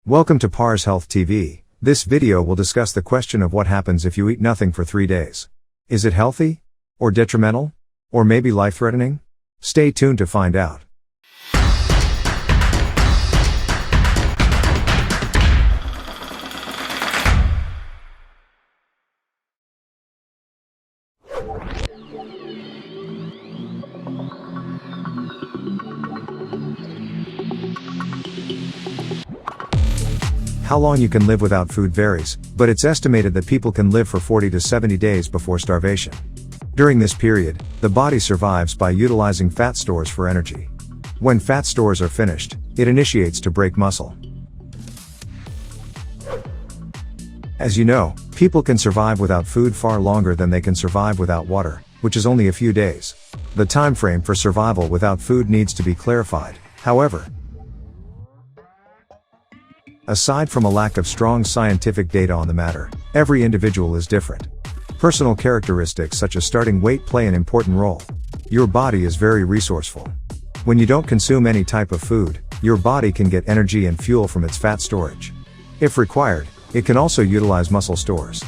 Welcome to parshealthhtv. This video will discuss the question of what happens if you eat nothing for 3 days. Is it healthy? Or detrimental? Or maybe life-threatening? Stay tuned to find out. How long you can live without food varies, but it's estimated that people can live for 40 to 70 days before starvation. During this period, the body survives by utilizing fat stores for energy. When fat stores are finished, it initiates to break muscle. As you know, people can survive without food far longer than they can survive without water, which is only a few days. The time frame for survival without food needs to be clarified, however. Aside from a lack of strong scientific data on the matter, every individual is different. Personal characteristics such as starting weight play an important role. Your body is very resourceful. When you don't consume any type of food, your body can get energy and fuel from its fat storage. If required, it can also utilize muscle stores.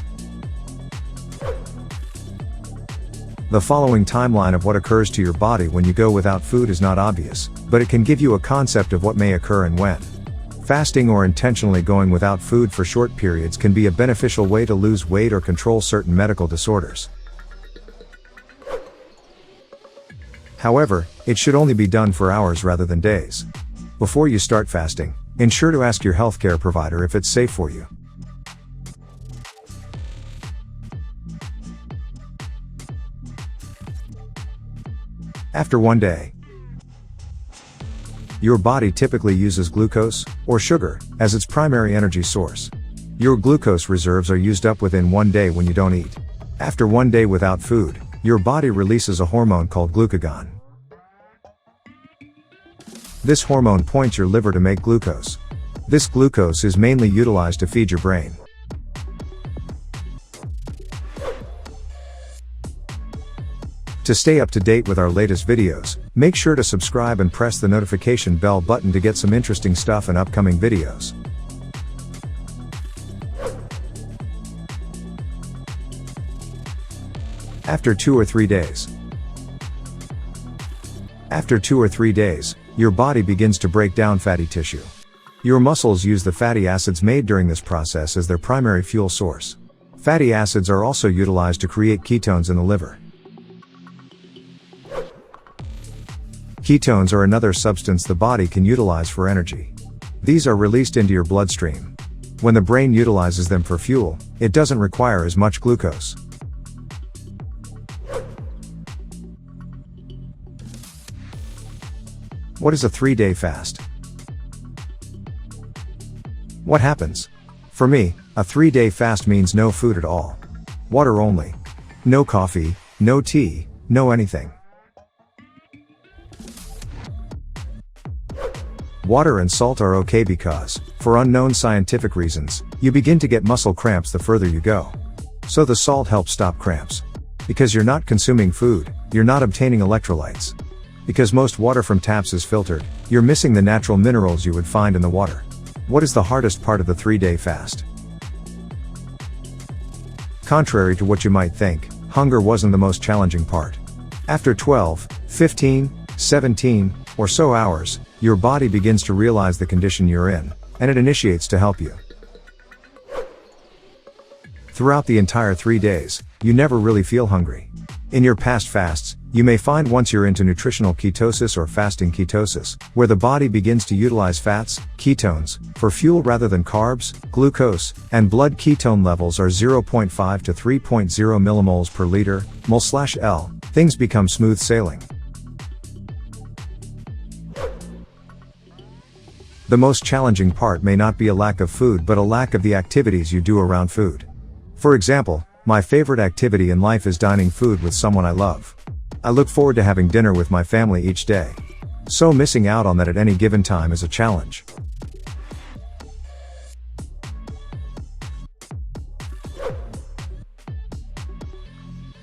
The following timeline of what occurs to your body when you go without food is not obvious, but it can give you a concept of what may occur and when. Fasting or intentionally going without food for short periods can be a beneficial way to lose weight or control certain medical disorders. However, it should only be done for hours rather than days. Before you start fasting, ensure to ask your healthcare provider if it's safe for you. After 1 day, your body typically uses glucose, or sugar, as its primary energy source. Your glucose reserves are used up within 1 day when you don't eat. After 1 day without food, your body releases a hormone called glucagon. This hormone points your liver to make glucose. This glucose is mainly utilized to feed your brain. To stay up to date with our latest videos, make sure to subscribe and press the notification bell button to get some interesting stuff in upcoming videos. After 2 or 3 days. After 2 or 3 days, your body begins to break down fatty tissue. Your muscles use the fatty acids made during this process as their primary fuel source. Fatty acids are also utilized to create ketones in the liver. Ketones are another substance the body can utilize for energy. These are released into your bloodstream. When the brain utilizes them for fuel, it doesn't require as much glucose. What is a 3-day fast? What happens? For me, a 3-day fast means no food at all. Water only. No coffee, no tea, no anything. Water and salt are okay because, for unknown scientific reasons, you begin to get muscle cramps the further you go. So the salt helps stop cramps. Because you're not consuming food, you're not obtaining electrolytes. Because most water from taps is filtered, you're missing the natural minerals you would find in the water. What is the hardest part of the 3-day fast? Contrary to what you might think, hunger wasn't the most challenging part. After 12, 15, 17, or so hours, your body begins to realize the condition you're in, and it initiates to help you. Throughout the entire 3 days, you never really feel hungry. In your past fasts, you may find once you're into nutritional ketosis or fasting ketosis, where the body begins to utilize fats, ketones, for fuel rather than carbs, glucose, and blood ketone levels are 0.5 to 3.0 millimoles per liter, mol/L, things become smooth sailing. The most challenging part may not be a lack of food but a lack of the activities you do around food. For example, my favorite activity in life is dining food with someone I love. I look forward to having dinner with my family each day. So missing out on that at any given time is a challenge.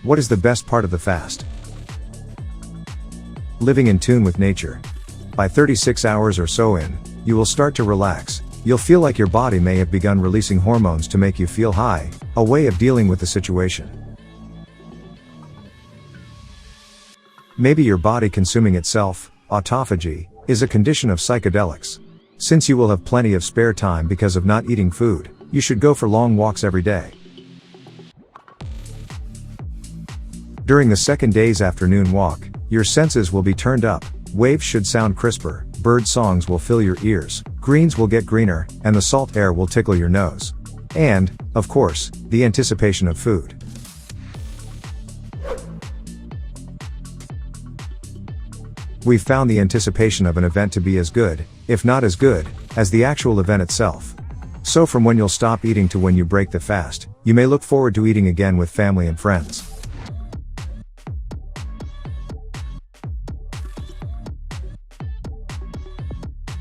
What is the best part of the fast? Living in tune with nature. By 36 hours or so in, you will start to relax, You'll feel like your body may have begun releasing hormones to make you feel high, a way of dealing with the situation. Maybe your body consuming itself, autophagy, is a condition of psychedelics. Since you will have plenty of spare time because of not eating food, you should go for long walks every day. During the second day's afternoon walk, your senses will be turned up, waves should sound crisper, bird songs will fill your ears, greens will get greener, and the salt air will tickle your nose. And, of course, the anticipation of food. We've found the anticipation of an event to be as good, if not as good, as the actual event itself. So from when you'll stop eating to when you break the fast, you may look forward to eating again with family and friends.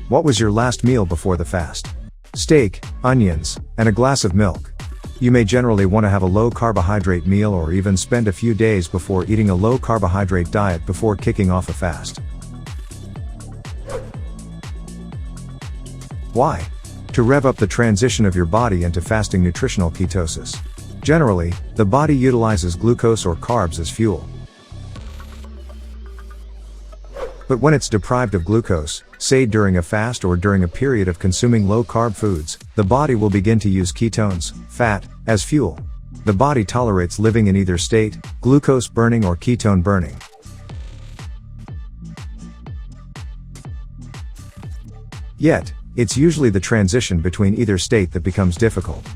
What was your last meal before the fast? Steak, onions, and a glass of milk. You may generally want to have a low carbohydrate meal or even spend a few days before eating a low carbohydrate diet before kicking off a fast. Why? To rev up the transition of your body into fasting nutritional ketosis. Generally, the body utilizes glucose or carbs as fuel. But when it's deprived of glucose, say during a fast or during a period of consuming low-carb foods, the body will begin to use ketones, fat, as fuel. The body tolerates living in either state, glucose burning or ketone burning. Yet, it's usually the transition between either state that becomes difficult.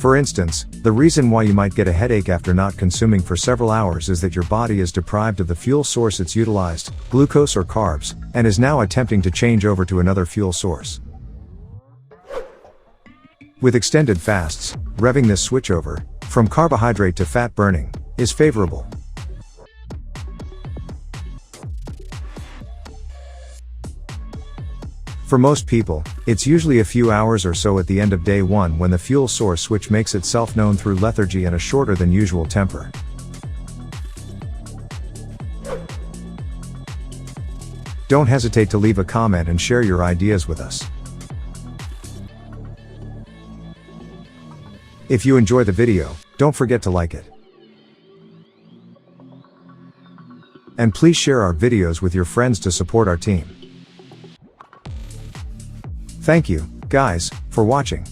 For instance, the reason why you might get a headache after not consuming for several hours is that your body is deprived of the fuel source it's utilized, glucose or carbs, and is now attempting to change over to another fuel source. With extended fasts, revving this switchover, from carbohydrate to fat burning, is favorable. For most people, it's usually a few hours or so at the end of day one when the fuel source switch makes itself known through lethargy and a shorter than usual temper. Don't hesitate to leave a comment and share your ideas with us. If you enjoy the video, don't forget to like it. And please share our videos with your friends to support our team. Thank you, guys, for watching.